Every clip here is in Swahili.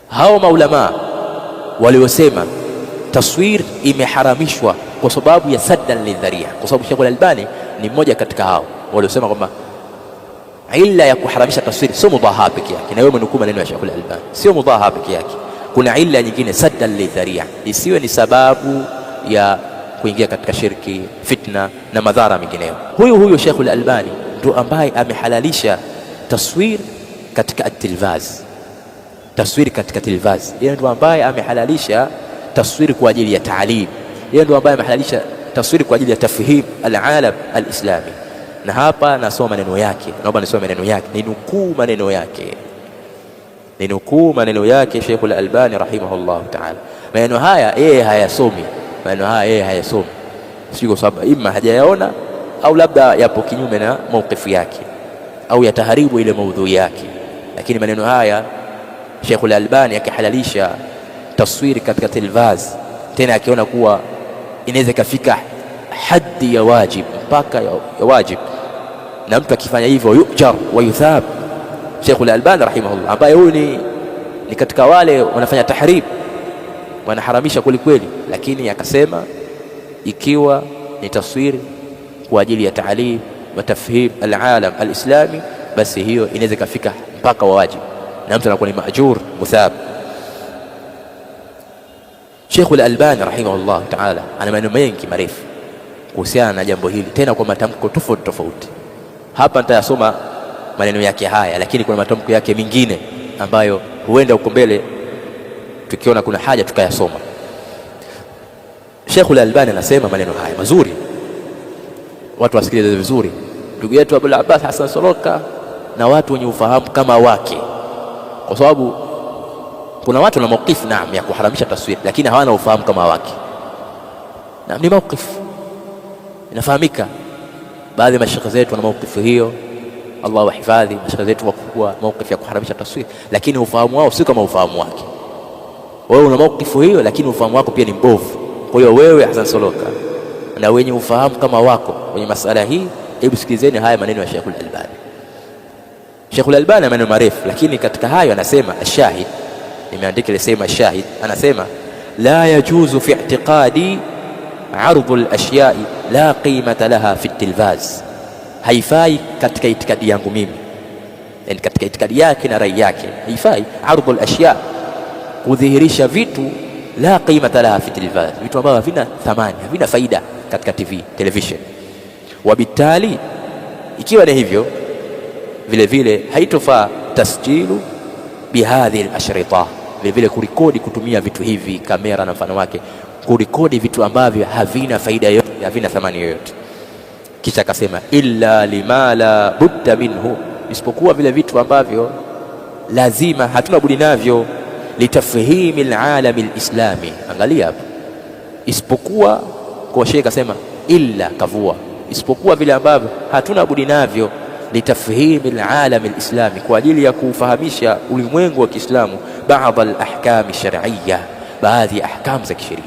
hao maulama waliosema taswir imeharamishwa kwa sababu ya saddan lidharia, kwa sababu Sheikh al-Albani ni mmoja katika hao waliosema kwamba illa ya kuharamisha taswir sio mudaha peke yake, na wewe mnukuu maneno ya Sheikh al-Albani, sio mudaha peke yake, kuna illa nyingine saddan lidharia, isiwe ni sababu ya kuingia katika shirki, fitna na madhara mengineyo. Huyu Sheikh al-Albani ndio ambaye amehalalisha taswir katika at-tilvaz, taswiri katika tilvaz. Yeye ndio ambaye amehalalisha taswiri kwa ajili ya taalim, yeye ndio ambaye amehalalisha taswiri kwa ajili ya tafhim al-alam al-islami. Na hapa nasoma maneno yake, naomba nisome maneno yake, ninukuu maneno yake Sheikh al-Albani rahimahullah ta'ala. Maneno haya yeye hayasomi, sio kwa sababu ima hajayaona au labda yapo kinyume na maukifu yake au yataharibu ile maudhui yake, lakini maneno haya Sheikh al-Albani akihalalisha taswiri katika tilvaz, tena akiona kuwa inaweza kafika haddi ya wajib, mpaka ya wajib, na mtu akifanya hivyo yujar wa yuthab. Sheikh al-Albani rahimahullah, ambaye huyu ni katika wale wanafanya tahrib, wanaharamisha kweli kweli, lakini akasema ikiwa ni taswiri kwa ajili ya taalim wa tafhim al-alam al-islami, basi hiyo inaweza kafika mpaka wa wajib na mtu anakuwa ni maajur muthab. Sheikh al-Albani rahimahullah ta'ala ana maneno mengi marefu kuhusiana na jambo hili, tena kwa matamko tofauti tofauti. Hapa nitayasoma maneno yake haya, lakini kuna matamko yake mengine ambayo huenda huko mbele tukiona kuna haja tukayasoma. Sheikh al-Albani anasema maneno haya mazuri, watu wasikilize vizuri. Ndugu yetu Abul Abbas Hassan Soroka na watu wenye ufahamu kama wake, kwa sababu kuna watu na maukifu naam ya kuharamisha taswiri, lakini hawana ufahamu kama wake. Na ni maukifu inafahamika, baadhi ya mashekhe zetu wana maukifu hiyo, Allah wahifadhi mashekhe zetu wakubwa, maukifu ya kuharamisha taswiri, lakini ufahamu wao si kama ufahamu wake. Wewe una maukifu hiyo, lakini ufahamu wako pia ni mbovu. Kwa hiyo wewe Hassan Soroka na wenye ufahamu kama wako kwenye masala hii, hebu sikilizeni haya maneno ya Sheikh al-Albani. Sheikh al-Albani ana maneno marefu, lakini katika hayo anasema ashahid, nimeandika ile sema ashahid, anasema la yajuzu fi i'tiqadi ardhu al-ashya'i la qimata laha fi at-tilvaz, haifai katika itikadi yangu mimi, yani katika itikadi yake na rai yake, haifai ardhu al-ashya', kudhihirisha vitu la qimata laha fi at-tilvaz, vitu ambavyo havina thamani, havina faida katika television. Wabitali, ikiwa ni hivyo vile vile haitofaa tasjilu bihadhi al-ashrita, vile vile kurekodi, kutumia vitu hivi, kamera na mfano wake, kurekodi vitu ambavyo havina faida yoyote, havina thamani yoyote. Kisha akasema illa lima la budda minhu, isipokuwa vile vitu ambavyo lazima, hatuna budi navyo, litafhimi al-alami al-islami. Angalia hapo, isipokuwa, kwa Sheikh akasema illa, kavua, isipokuwa vile ambavyo hatuna budi navyo, litafhimi al-alam al-islami, kwa ajili ya kufahamisha ulimwengu wa Kiislamu, baadhi al-ahkam ash-shar'iyya, baadhi ya ahkam za kisheria.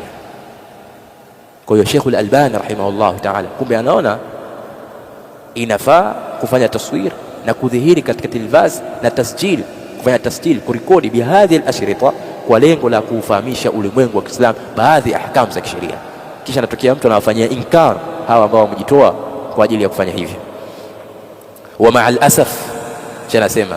Kwa hiyo Sheikh al-Albani rahimahullah ta'ala kumbe anaona inafaa kufanya taswir na kudhihiri katika tilvaz na tasjil, kufanya tasjil, kurekodi bihadhi al-ashrita, kwa lengo la kufahamisha ulimwengu wa Kiislamu baadhi ya ahkam za kisheria. Kisha natokea mtu anawafanyia inkar hawa ambao wamejitoa kwa ajili ya kufanya hivyo. Wa ma'al asaf, anasema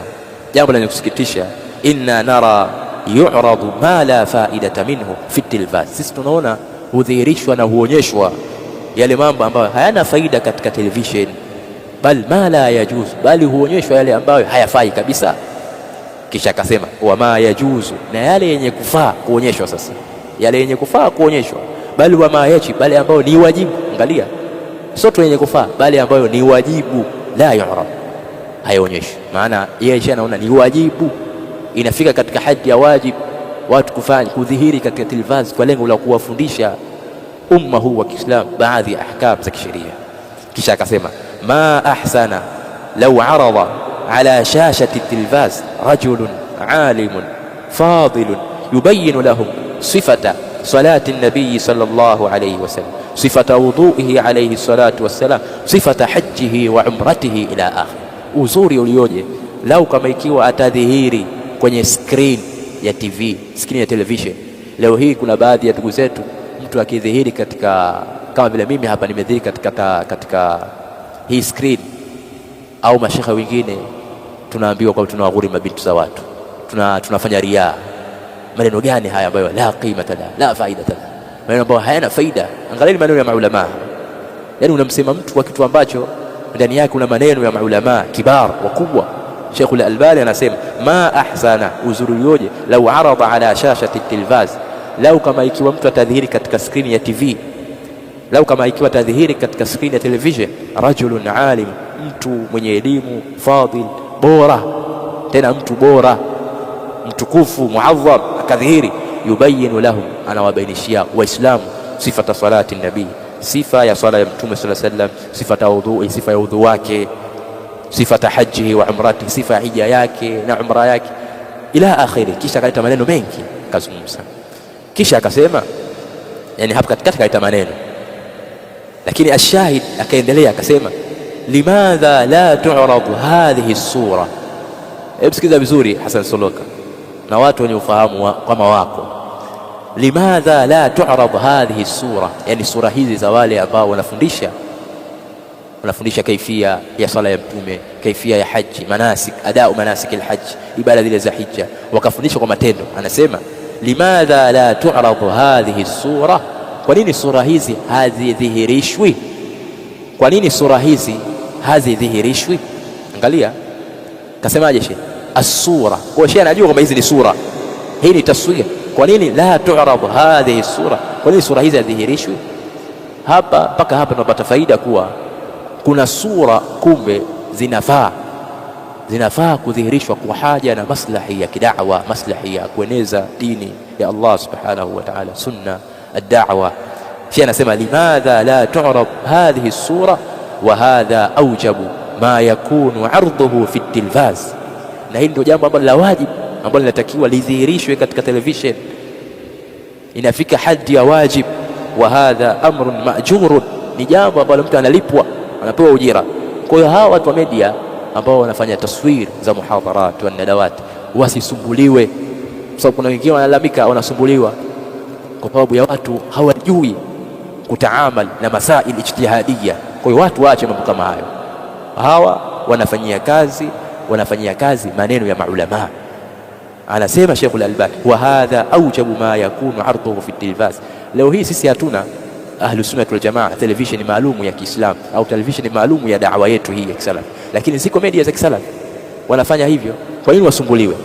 jambo la kusikitisha, inna nara yu'radu ma la faidata minhu fi tilvaz, sisi tunaona hudhihirishwa na huonyeshwa yale mambo ambayo hayana faida katika television, bal ma la yajuz, bali huonyeshwa yale ambayo hayafai kabisa. Kisha akasema wa ma yajuzu, na yale yenye kufaa kuonyeshwa. Sasa yale yenye kufaa kuonyeshwa, bali wa ma yaji, bali ambayo ni wajibu. Angalia, sote yenye kufaa, bali ambayo ni wajibu, la yu'rab, haionyeshi. Maana yeye anaona ni wajibu, inafika katika hadhi ya wajibu watu kufanya, kudhihiri katika tilvaz kwa lengo la kuwafundisha umma huu wa Kiislamu baadhi ya ahkam za kisheria. Kisha akasema ma ahsana law arada ala shashati tilvaz rajulun alimun fadilun yubayyin lahum sifata salati an-nabiy sallallahu alayhi wasallam, sifata wudu'ihi alayhi salatu wassalam, sifata hajjihi wa umratihi ila akhir. Uzuri ulioje lau kama ikiwa atadhihiri kwenye screen ya TV, screen ya television. Leo hii kuna baadhi ya ndugu zetu, mtu akidhihiri katika, kama vile mimi hapa nimedhihiri katika hii screen, au mashekhe wengine, tunaambiwa kwamba tunawaghuri mabinti za watu, tunafanya riaa. Maneno gani haya ambayo la qimata la faidata la, maneno ambayo hayana faida. Angalia maneno ya maulama, yani unamsema mtu kwa kitu ambacho ndani yake kuna maneno ya maulama kibar wakubwa. Sheikh al-Albani anasema ma ahsana, uzuri yoje, lau arada ala shashati tilvaz, lau kama ikiwa mtu atadhihiri katika screen ya TV, lau kama ikiwa atadhihiri katika screen ya television, rajulun alim, mtu mwenye elimu, fadil, bora, tena mtu bora, mtukufu, muadham, akadhihiri, yubayinu lahum, anawabainishia waislamu sifata salati nabii, sifa ya sala ya Mtume sallallahu alaihi wasallam, sifata wudhu, sifa ya wudhu wake, sifata hajjihi wa umrati, sifa ya hija yake na umra yake, ila akhiri. Kisha akaleta maneno mengi kazungumza, kisha akasema, yani hapa katikati kaleta maneno, lakini ashahid akaendelea akasema, limadha la tu'rad hadhihi as-sura. Hebu sikiza vizuri Hassan Soloka na watu wenye ufahamu kama wako, limadha la tu'rad hadhihi as-sura, yani sura hizi za wale ambao wanafundisha kaifia ya sala ya Mtume, kaifia ya haji, manasik, adau manasik al-hajj, ibada zile za hija, wakafundisha kwa matendo. Anasema limadha la tu'rad hadhihi as-sura, kwa nini sura hizi hazidhihirishwi? Kwa nini sura hizi hazidhihirishwi? Angalia kasemaje Sheikh, as-sura. Kwa Sheikh anajua kwamba hizi ni sura, hii ni taswira. Kwa nini la tu'rad hadhihi as-sura, kwa nini sura hizi hazidhihirishwi? Hapa mpaka hapa tunapata faida kuwa kuna sura kumbe zinafaa kudhihirishwa kwa haja na maslahi ya kidawa, maslahi ya kueneza dini ya Allah subhanahu wa ta'ala, sunna ad-da'wa. Sheikh anasema limadha la tu'rad hadhihi as-sura wa hadha awjabu ma yakunu 'arduhu fi at-tilvaz, na hili ndio jambo ambalo la wajibu ambalo linatakiwa lidhihirishwe katika television, inafika hadhi ya wajib. Wa hadha amrun ma'jurun, ni jambo ambalo mtu analipwa, anapewa ujira. Kwa hiyo hawa watu wa media ambao wanafanya taswir za muhadharat wa nadawat wasisumbuliwe, kwa sababu kuna wengine wanalalamika wanasumbuliwa kwa sababu ya watu hawajui kutaamal na masail ijtihadiyya. Kwa hiyo watu waache mambo kama hayo. Hawa wanafanyia kazi maneno ya maulama. Anasema Sheikh al-Albani, wa hadha awjabu ma yakunu arduhu fi at-tilvaz. Leo hii sisi hatuna Ahlus Sunnah wal Jamaa television maalumu ya Kiislamu au television maalumu ya da'wa yetu hii ya kisalaf, lakini ziko media za kisalaf wanafanya hivyo. Kwa nini wasumbuliwe?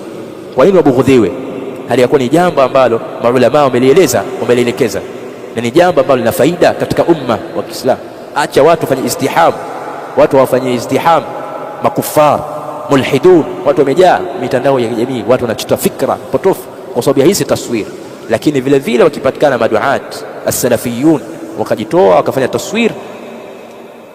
Kwa nini wabughudhiwe? Hali yakuwa ni jambo ambalo maulama wamelielekeza na ni jambo ambalo lina faida katika umma wa Kiislamu. Acha watu wafanye istiham, watu wafanye istiham, makufar, mulhidun, watu wamejaa mitandao ya kijamii, watu wanachota fikra potofu kwa sababu ya hizi taswir. Lakini vile vile wakipatikana maduat as-salafiyun wakajitoa wakafanya taswir,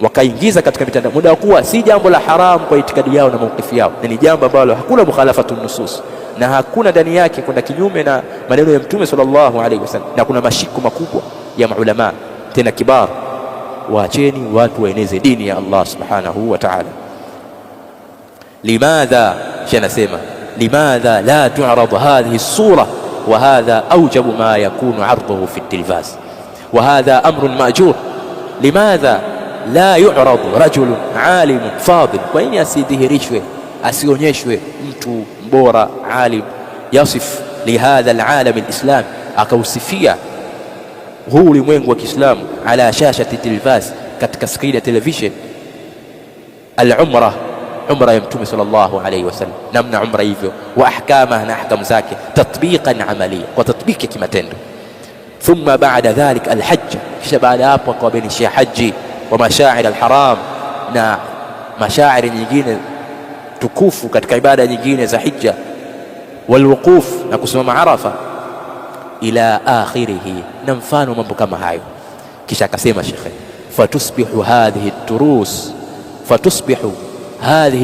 wakaingiza katika mitandao, muda wa kuwa si jambo la haram kwa itikadi yao na maukifi yao, ni jambo ambalo hakuna mukhalafatu nusus na hakuna ndani yake kwenda kinyume na maneno ya Mtume sallallahu alaihi wasallam, na kuna mashiko makubwa ya maulama tena kibar. Waacheni watu waeneze dini ya Allah subhanahu wa ta'ala. Limadha, shanasema limadha la tu'rad hadhihi as-sura wa hadha awjabu ma yakunu 'arduhu fi at-tilvaz wa hadha amrun ma'jur. Limadha la yu'rad rajulun 'alim fadil, kwa nini asidhihirishwe, asionyeshwe mtu bora alim, yasif lihadha al-'alam al-islam, akausifia huu ulimwengu wa Kiislamu ala shashati tilvaz, katika skrini ya television, al-umra, umra ya Mtume sallallahu alayhi wasallam, namna umra hivyo, wa ahkama, na ahkamu zake, tatbiqan amalia, kwa tatbiki kimatendo. Thumma ba'da dhalik al-hajj, kisha baada hapo akawabainishia haji wa mashaa'ir al-haram, na mashaa'ir nyingine tukufu katika ibada nyingine za hija, walwuquf, na kusimama Arafa, ila akhirihi, na mfano mambo kama hayo. Kisha akasema shekhe, fatusbihu hadhihi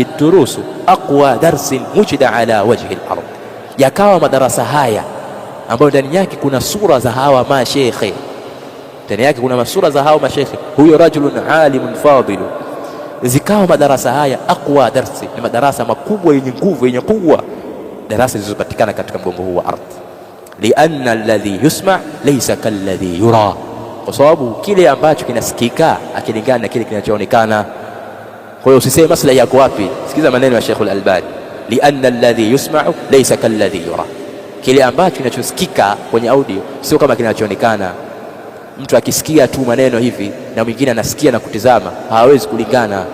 ad-durus aqwa darsin mujda ala wajhi al-ard, yakawa madarasa haya ambayo ndani yake kuna sura za hawa mashekhe, ndani yake kuna masura za hawa mashekhe, huyo rajulun alimun fadilu, zikawa madarasa haya aqwa darsi, ni madarasa makubwa yenye nguvu, yenye kuwa darasa zilizopatikana katika mgongo huu wa ardhi. Lianna alladhi yusma laysa kalladhi yura, kwa sababu kile ambacho kinasikika akilingana na kile kinachoonekana. Kwa hiyo usiseme maslahi yako wapi, sikiza maneno ya Sheikh Al-Albani, lianna alladhi yusma'u laysa kalladhi yura, kile ambacho kinachosikika kwenye audio sio kama kinachoonekana. Mtu akisikia tu maneno hivi na mwingine anasikia na kutizama, hawezi kulingana.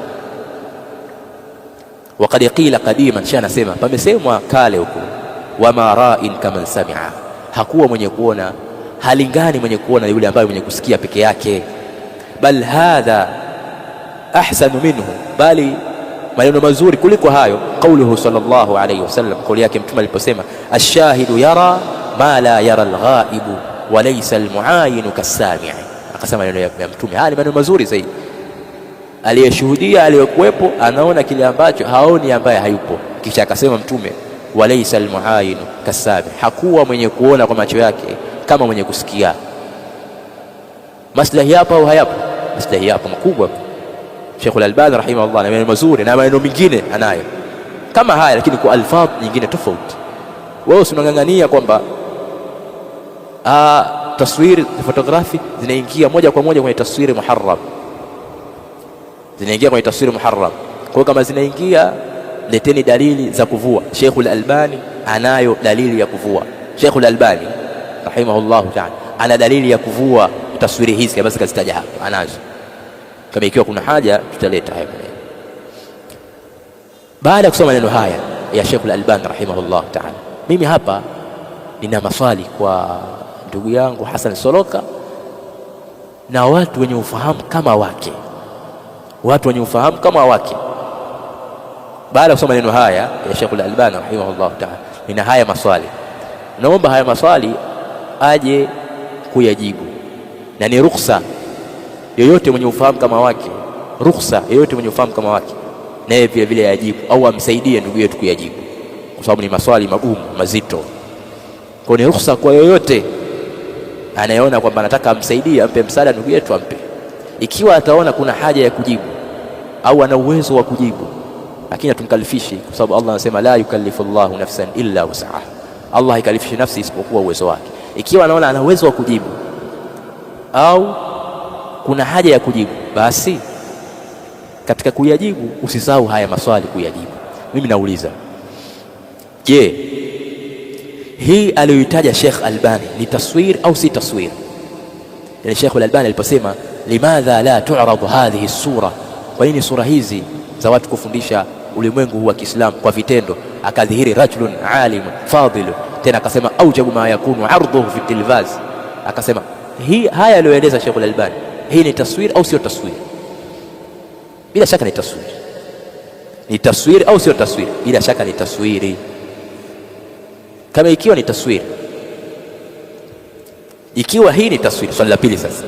Waqad qila qadiman, sha nasema pamesemwa kale huko, wama ra'in kama sami'a, hakuwa mwenye kuona halingani mwenye kuona yule ambaye mwenye kusikia peke yake. Bal hadha ahsanu minhu, bali maneno mazuri kuliko hayo qauluhu sallallahu alayhi wasallam, kauli yake mtume aliposema ash-shahidu yara ma la yara al-ghaibu wa laysa al-muayinu kas-sami'. Akasema maneno ya mtume haya ni maneno mazuri zaidi, aliyeshuhudia aliyokuwepo anaona kile ambacho haoni ambaye hayupo. Kisha akasema mtume wa laysa al-muayinu kas-sami', hakuwa mwenye kuona kwa macho yake kama mwenye kusikia. Maslahi hapa au hayapo? Maslahi hapa makubwa. Sheikh Al-Albani rahimahullah na maneno mazuri na maneno mengine anayo kama haya, lakini kwa alfadh nyingine tofauti. Wewe unang'ang'ania kwamba taswiri fotografi zinaingia moja kwa moja kwenye taswiri muharram, zinaingia kwenye taswiri muharram. Kwa kama zinaingia, leteni dalili za kuvua. Sheikh Al-Albani anayo dalili ya kuvua. Sheikh Al-Albani rahimahullah ta'ala ana dalili ya kuvua taswiri hizi, basi kazitaja hapa, anazo. Kama ikiwa kuna haja tutaleta hayo. Baada ya kusoma maneno haya ya Sheikh Al-Albani rahimahullah ta'ala, mimi hapa nina maswali kwa ndugu yangu Hassan Soloka na watu wenye ufahamu kama wake, watu wenye ufahamu kama wake. Baada ya kusoma maneno haya ya Sheikh Al-Albani rahimahullah ta'ala, nina haya maswali. Naomba haya maswali aje kuyajibu, na ni ruhusa yoyote mwenye ufahamu kama wake, ruhusa yoyote mwenye ufahamu kama wake naye vile vile yajibu, au amsaidie ndugu yetu kuyajibu, kwa sababu ni maswali magumu mazito. Kwa ni ruhusa kwa yoyote anayeona kwamba anataka amsaidie, ampe msaada ndugu yetu, ampe. Ikiwa ataona kuna haja ya kujibu au ana uwezo wa kujibu, lakini atumkalifishi, kwa sababu Allah anasema la yukallifu Allahu nafsan illa wus'aha, Allah haikalifishi nafsi isipokuwa uwezo wake. Ikiwa anaona ana uwezo wa kujibu au kuna haja ya kujibu, basi katika kuyajibu usisahau haya maswali kuyajibu. Mimi nauliza, je, hii aliyoitaja Sheikh Albani ni taswir au si taswir? Yani Sheikh Albani aliposema limadha la tu'rad hadhihi sura, kwa nini sura hizi za watu kufundisha ulimwengu wa Kiislamu kwa vitendo, akadhihiri rajulun alim fadil, tena akasema aujabu ma yakunu arduhu fi tilvaz, akasema hii haya aliyoeleza Sheikh Albani, hii ni taswir au sio taswir? Bila shaka ni taswir. Ni taswir au sio taswir? Bila shaka ni taswiri. Kama ikiwa ni taswir, ikiwa hii ni taswir, swali la pili sasa.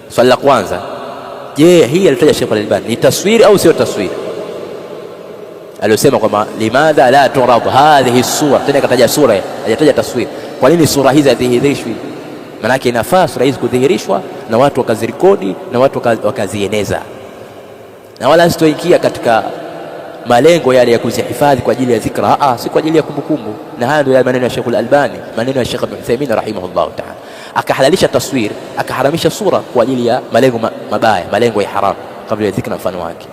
Swali la kwanza, je, hii alitaja Sheikh Al-Albani ni taswir au sio taswir? Aliyosema kwamba limadha la turad hadhihi sura, tena kataja sura, hajataja taswir. Kwa nini sura hizi hadhihirishwi? Manake inafaa sura hizi kudhihirishwa na watu wakazirekodi na watu wakazieneza, na wala sitoingia katika malengo yale ya kuzihifadhi kwa ajili ya dhikra, si kwa ajili ya kumbukumbu. Na haya ndio maneno ya Sheikh Al-Albani, maneno ya Sheikh Ibn Uthaymeen rahimahullah ta'ala. Akahalalisha taswir, akaharamisha sura kwa ajili ya malengo mabaya, malengo ya haram kama vile dhikra mfano wake.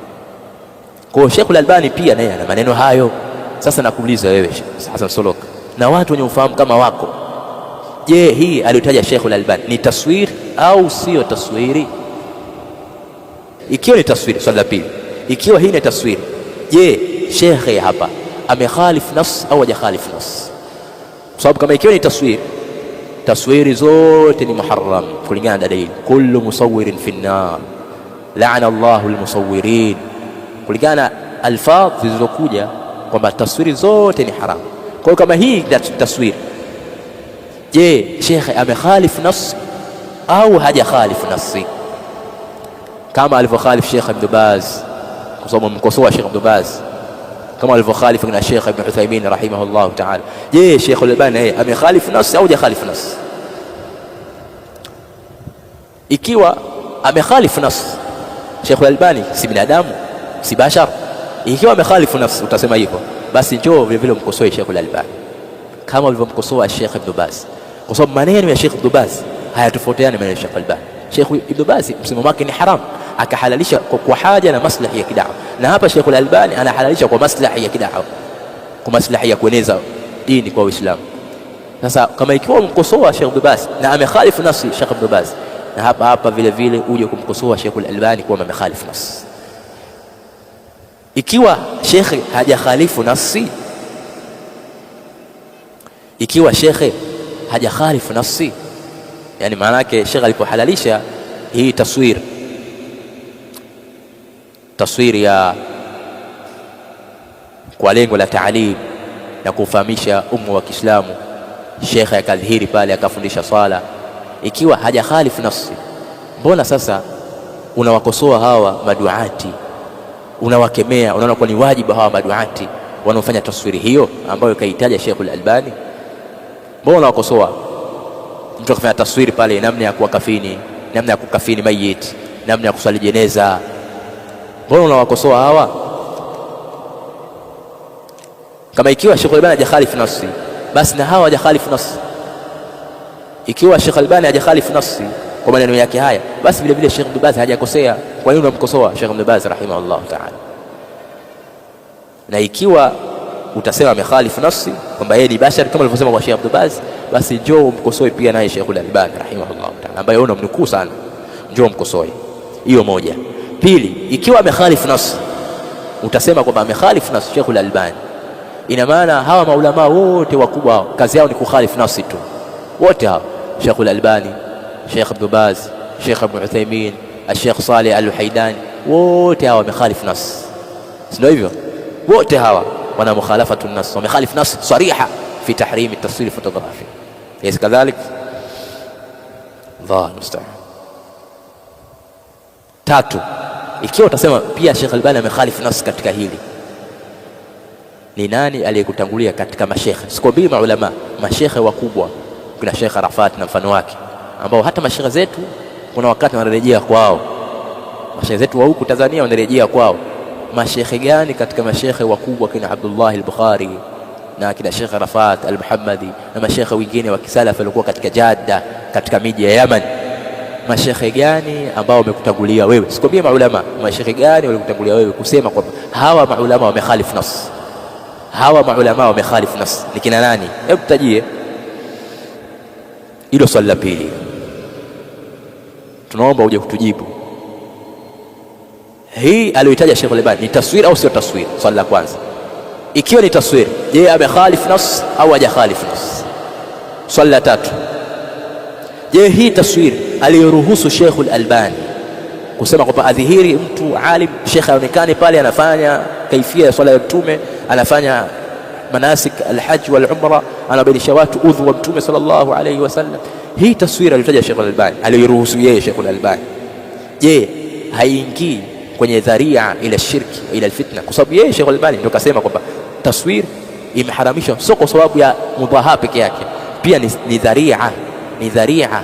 Kwa hiyo Sheikh Al-Albani pia naye ana maneno hayo. Sasa nakuuliza wewe Hassan Soloka na watu wenye ufahamu kama wako, je, hii aliyotaja Sheikh Al-Albani ni taswir au sio taswiri? Ikiwa ni taswiri, swali la pili, ikiwa hii ni taswiri, je, Sheikh hapa amekhalif nas au hajakhalif nas? Kwa sababu kama ikiwa ni taswiri, taswiri zote ni muharram kulingana na dalili. Kullu musawwirin fi an-nar la'ana Allahu al-musawwirin, kulingana alfadh zilizokuja kwamba taswiri zote ni haram. Kwa hiyo kama hii taswiri, je, Sheikh amekhalif nas au hajakhalif nas? Kama alivyokhalif Sheikh Ibn Baz, kwa sababu mkosoa Sheikh Ibn Baz, kama alivyokhalif na Sheikh Ibn Uthaymeen rahimahullah ta'ala, je, Sheikh Al-Albani amekhalif nas au hajakhalif nas? Ikiwa amekhalif nas, Sheikh Al-Albani si binadamu, si bashar. Ikiwa amekhalif nas utasema hivyo, basi njoo vile vile mkosoe Sheikh al-Albani kama ulivyomkosoa Sheikh Ibn Baz, kwa sababu maneno ya Sheikh Ibn Baz hayatofautiani maneno ya Sheikh al-Albani. Sheikh Ibn Baz msimamo wake ni haram, akahalalisha kwa haja na maslahi ya kidawa, na hapa Sheikh al-Albani anahalalisha kwa maslahi ya kidawa, kwa maslahi ya kueneza dini kwa Uislamu. Sasa kama ikiwa umkosoa Sheikh Ibn Baz na amekhalifu nafsi Sheikh Ibn Baz, na hapa vile vile uje kumkosoa Sheikh al-Albani kwa amekhalifu nafsi. Ikiwa shekhe hajakhalifu nafsi, ikiwa shekhe hajakhalifu nafsi, yani maana yake shekhe alipohalalisha hii taswiri ya kwa lengo la taalim na kufahamisha umma wa Kiislamu, shekhe akadhihiri pale akafundisha swala, ikiwa hajakhalifu nafsi, mbona sasa unawakosoa hawa maduati, unawakemea, unaona kwa ni wajibu hawa maduati wanaofanya taswiri hiyo ambayo kaitaja Sheikh al-Albani? Mbona unawakosoa? Mtu akifanya taswiri pale, namna ya kuwakafini, namna ya kukafini mayit, namna ya kusali jeneza, mbona unawakosoa hawa? Kama ikiwa Sheikh al-Albani hajakhalifu nafsi, basi na hawa hajakhalifu nafsi. Ikiwa Sheikh al-Albani hajakhalifu nafsi kwa maneno yake haya, basi vile vile Sheikh Ibn Baz hajakosea. Kwa nini unamkosoa Sheikh Ibn Baz rahimahullah ta'ala? Na ikiwa utasema amekhalifu nafsi kwamba yeye ni bashar kama alivyosema kwa Sheikh Ibn Baz, basi njoo umkosoe pia naye Sheikh al-Albani rahimahullah ta'ala, ambaye unamnukuu sana, njoo umkosoe. Hiyo moja. Pili, ikiwa amekhalifu nafsi, utasema kwamba amekhalifu nafsi Sheikh al-Albani, ina maana hawa maulama wote wakubwa kazi yao ni kukhalifu nafsi tu, wote hawa Sheikh al-Albani, Sheikh Ibn Baz, Sheikh Ibn Uthaymeen, Sheikh Saleh al-Haidani, wote hawa wamekhalifu nafsi, sio hivyo? Wote hawa wana mukhalafatu nafsi, wamekhalifu nafsi sariha fi tahrim at-taswir fotografi. Yes, kadhalik Allah musta'an. Tatu, ikiwa utasema pia Sheikh al-Albani amekhalifu nafsi katika hili, ni nani aliyekutangulia katika mashekhe? Sikwambii maulama, mashekhe wakubwa, kuna Sheikh Arafat na mfano wake, ambao hata mashekhe zetu kuna wakati wanarejea kwao. Mashekhe zetu wa huku Tanzania wanarejea kwao. Mashekhe gani katika mashekhe wakubwa kina Abdullah al-Bukhari na kina Sheikh Arafat al-Muhammadi na mashekhe wengine wa kisalafu walikuwa katika Jadda, katika miji ya Yaman, mashekhe gani ambao wamekutangulia wewe? Sikwambia maulama, mashekhe gani walikutangulia wewe kusema kwamba hawa maulama wamekhalifu nafsi, hawa maulama wamekhalifu nafsi? Ni kina nani? Hebu tajie. Hilo swali la pili tunaomba uje kutujibu. Hii aliyotaja Sheikh al-Albani ni taswira au sio taswira? Swali la kwanza, ikiwa ni taswira, je, amekhalifu nafsi au hajakhalifu nafsi? Swali la tatu, je, hii taswira aliyoruhusu Sheikh al-Albani kusema kwamba adhihiri mtu alim, Sheikh aonekane pale anafanya kaifia ya swala ya Mtume, anafanya manasik al-hajj wal-umra, anabainisha watu udhu wa Mtume sallallahu alayhi wasallam, hii taswira aliyotaja Sheikh al-Albani, aliyoruhusu yeye Sheikh al-Albani, je, haingii kwenye dharia ila shirki ila alfitna? Kwa sababu yeye Sheikh al-Albani ndio kasema kwamba taswir imeharamishwa sio kwa sababu ya mudhaha peke yake, pia ni dharia,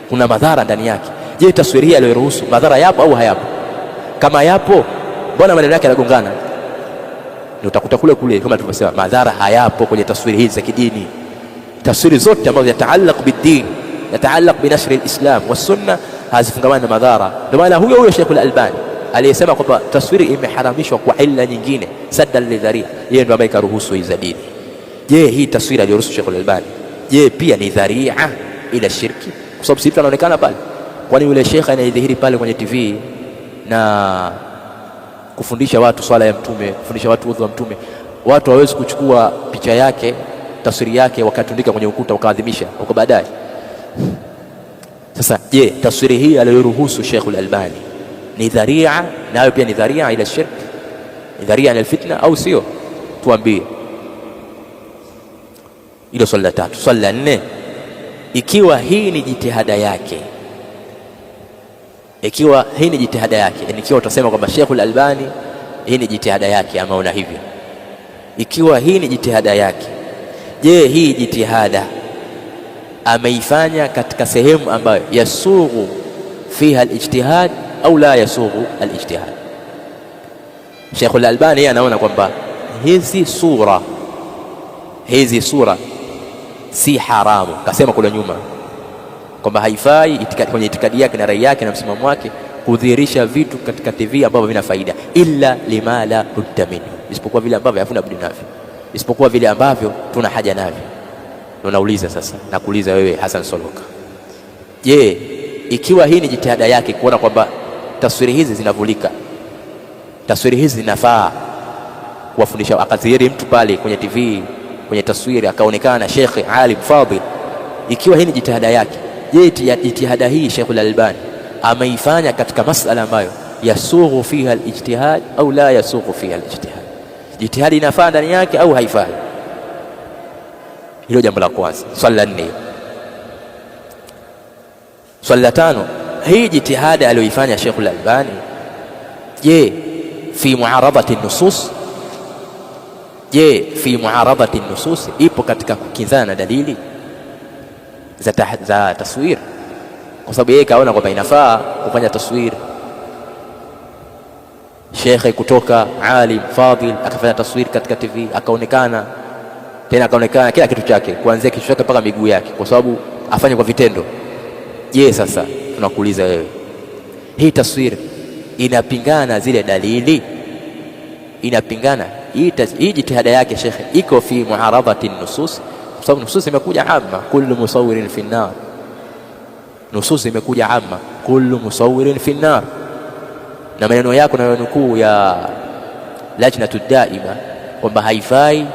kuna madhara ndani yake. Je, taswiri hii aliyoruhusu madhara yapo au hayapo? Kama yapo, mbona maneno yake yanagongana? Ndio utakuta kule kama tulivyosema, madhara hayapo kwenye taswiri hizi za kidini. Taswiri zote ambazo yataallaq bid-din, yataallaq bi nashr al-islam wa sunna, hazifungamani na madhara. Ndio maana huyo Sheikh al-Albani aliyesema kwamba taswiri imeharamishwa kwa illa nyingine, saddan lidharia, yeye ndio ambaye karuhusu hizo dini. Je, hii taswiri aliyoruhusu Sheikh al-Albani, je, pia ni dharia ila shirki? Kwa sababu sisi tunaonekana pale, kwani yule Sheikh anayedhihiri pale kwenye TV na kufundisha watu swala ya Mtume, kufundisha watu udhu wa Mtume, watu hawezi kuchukua picha yake, taswiri yake, wakatundika kwenye ukuta wakaadhimisha huko baadaye? Sasa je, taswiri hii aliyoruhusu Sheikh al-Albani ni dharia, nayo pia ni dharia ila shirk, ni dharia ila fitna au sio? Tuambie. Hilo swali la tatu. Swali la nne, ikiwa hii ni jitihada yake, ikiwa hii ni jitihada yake, ikiwa utasema kwamba Sheikh al-Albani hii ni jitihada yake, ameona hivyo, ikiwa hii ni jitihada yake, je, hii jitihada ameifanya katika sehemu ambayo yasughu fiha al-ijtihad au la yasughu al-ijtihad? Sheikh al-Albani anaona kwamba hizi sura si haramu. Kasema kule nyuma kwamba haifai kwenye itikadi yake na rai yake na msimamo wake kudhihirisha vitu katika TV ambavyo vina faida, illa lima la budda minhu, isipokuwa vile ambavyo hakuna budi navyo, isipokuwa vile ambavyo tuna haja navyo. Unauliza sasa, nakuuliza wewe Hassan Soloka, je, ikiwa hii ni jitihada yake kuona kwamba taswiri hizi zinavulika, taswiri hizi zinafaa kuwafundisha, akadhihiri mtu pale kwenye TV, kwenye taswiri akaonekana Sheikh alim fadhil, ikiwa hii ni jitihada yake, je, jitihada hii Sheikh al-Albani ameifanya katika masala ambayo yasughu fiha al-ijtihad au la yasughu fiha al-ijtihad? Jitihadi inafaa ndani yake au haifai? Hilo jambo la kwanza. Swali la 4. Swali la 5, hii jitihada aliyoifanya Sheikh al-Albani, je, fi muaradhati nusus, je, fi muaradhati nusus, ipo katika kukinzana na dalili za taswir? Kwa sababu yeye kaona kwamba inafaa kufanya taswir. Shekhe kutoka alim fadhil akafanya taswir katika TV, akaonekana kila kitu chake kuanzia kichwa chake mpaka miguu yake, kwa sababu afanye kwa vitendo. Je, sasa tunakuuliza wewe, hii taswir inapingana zile dalili? Inapingana hii jitihada yake shekhe iko fi muaradhati nusus? Kwa sababu nusus imekuja amma, kullu musawwirin fi an-nar. Nusus imekuja amma, kullu musawwirin fi an-nar. Na maneno yako na nukuu ya lajnatu daima kwamba haifai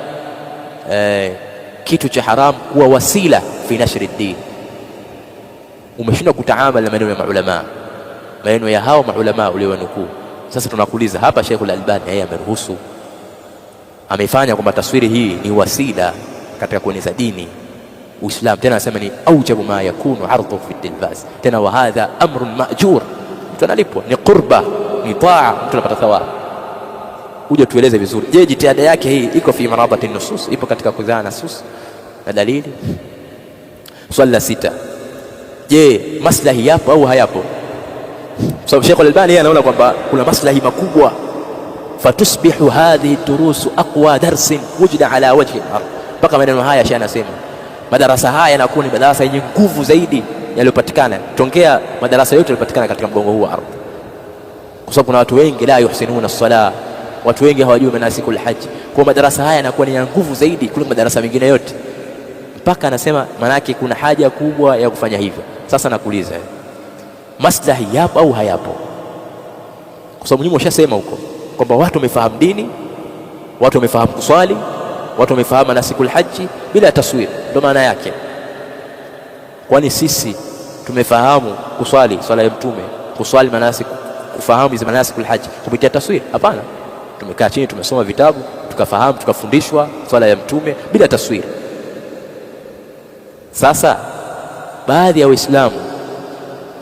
kitu cha haram kuwa wasila fi nashri ad-din. Umeshindwa kutaamala na maneno ya maulama, maneno ya hao maulama ulionukuu. Sasa tunakuuliza hapa, Sheikh al-Albani yeye ameruhusu, amefanya kwamba taswiri hii ni wasila katika kueneza dini Uislamu, tena anasema ni aujabu ma yakunu ardhu fi tilbas, tena wa hadha amrun ma'jur, mtu analipwa, ni qurba, ni taa, mtu anapata thawabu. Uje tueleze vizuri, je, jitihada yake hii iko fi maradhati nusus, ipo katika kuzaa nusus na dalili? Swali la 6, je, maslahi yapo au hayapo? Sababu Sheikh al-Albani yeye anaona kwamba kuna maslahi makubwa, fatusbihu hadhihi durusu aqwa darsin wujida ala wajhi al-ard. Mpaka maneno haya Sheikh anasema madarasa haya yanakuwa ni madarasa yenye nguvu zaidi yaliyopatikana tongea madarasa yote yaliyopatikana katika mgongo huu wa ardhi, kwa sababu kuna watu wengi la yuhsinuna as-salah, watu wengi hawajui manasikul hajj. Kwa madarasa haya yanakuwa ni ya nguvu zaidi kuliko madarasa mengine yote. Mpaka anasema manake kuna haja kubwa ya kufanya hivyo. Sasa nakuuliza, maslahi yapo au hayapo? Kwa sababu nyinyi mshasema huko kwamba watu wamefahamu dini, watu wamefahamu kuswali, watu wamefahamu manasikul haji bila taswir. Ndio maana yake. Kwani sisi tumefahamu kuswali swala ya Mtume, kuswali manasik, kufahamu hizo manasikul haji kupitia taswir? Hapana, tumekaa chini tumesoma vitabu tukafahamu tukafundishwa swala ya Mtume bila taswir. Sasa baadhi ya Waislamu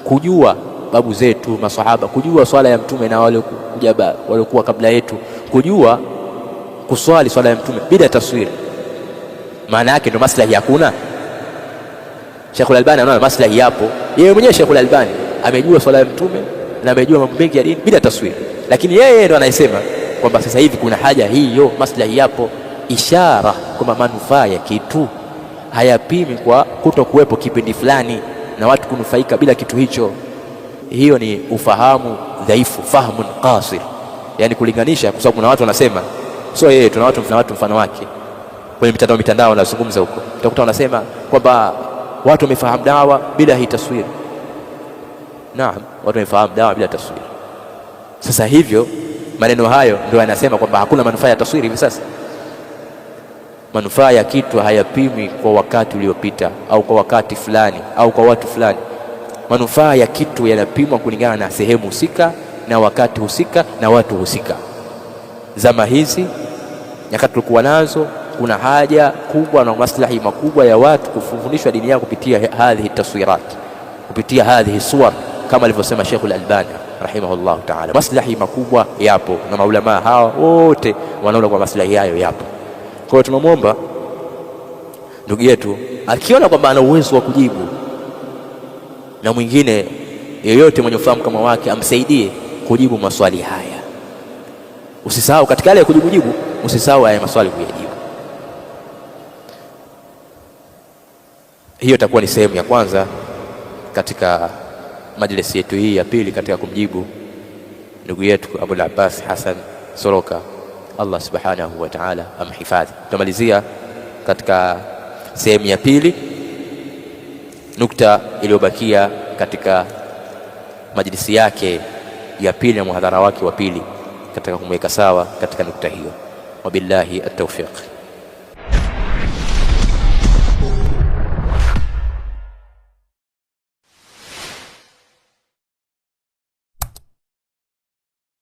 kujua, babu zetu masahaba kujua swala ya Mtume na wale waliokuwa kabla yetu kujua kuswali swala ya Mtume bila taswir, maana yake ndio maslahi hakuna? Sheikh al-Albani anaona maslahi yapo. Yeye mwenyewe Sheikh al-Albani amejua swala ya Mtume na amejua mambo mengi ya dini bila taswir, lakini yeye ndio anayesema kwamba sasa hivi kuna haja hiyo, maslahi yapo. Ishara kwamba manufaa ya kitu hayapimi kwa kutokuwepo kipindi fulani na watu kunufaika bila kitu hicho. Hiyo ni ufahamu dhaifu, fahmun qasir, yani kulinganisha. Kwa sababu kuna watu wanasema, sio yeye, tuna watu mfano wake kwenye mitandao wanazungumza huko, utakuta wanasema kwamba watu wamefahamu dawa bila hii taswiri. Naam, watu wamefahamu dawa bila taswiri. Sasa hivyo maneno hayo ndio yanasema kwamba hakuna manufaa ya taswiri hivi sasa. Manufaa ya kitu hayapimi kwa wakati uliopita au kwa wakati fulani au kwa watu fulani. Manufaa ya kitu yanapimwa kulingana na sehemu husika na wakati husika na watu husika. Zama hizi nyakati tulikuwa nazo, kuna haja kubwa na maslahi makubwa ya watu kufundishwa dini yao kupitia hadhihi taswirat, kupitia hadhihi suwar, kama alivyosema Sheikh al-Albani rahimahullah ta'ala. Maslahi makubwa yapo na maulama hawa wote wanaona kwa maslahi hayo yapo. Kwa hiyo tunamwomba ndugu yetu akiona kwamba ana uwezo wa kujibu, na mwingine yeyote mwenye ufahamu kama wake amsaidie kujibu maswali haya. Usisahau katika yale ya kujibu usisahau haya maswali kuyajibu. Hiyo itakuwa ni sehemu ya kwanza katika majlisi yetu hii ya pili katika kumjibu ndugu yetu Abul Abbas Hassan Soroka, Allah subhanahu wa ta'ala amhifadhi. Tutamalizia katika sehemu ya pili nukta iliyobakia katika majlisi yake ya pili na muhadhara wake wa pili katika kumweka sawa katika nukta hiyo. Wabillahi at-tawfiq.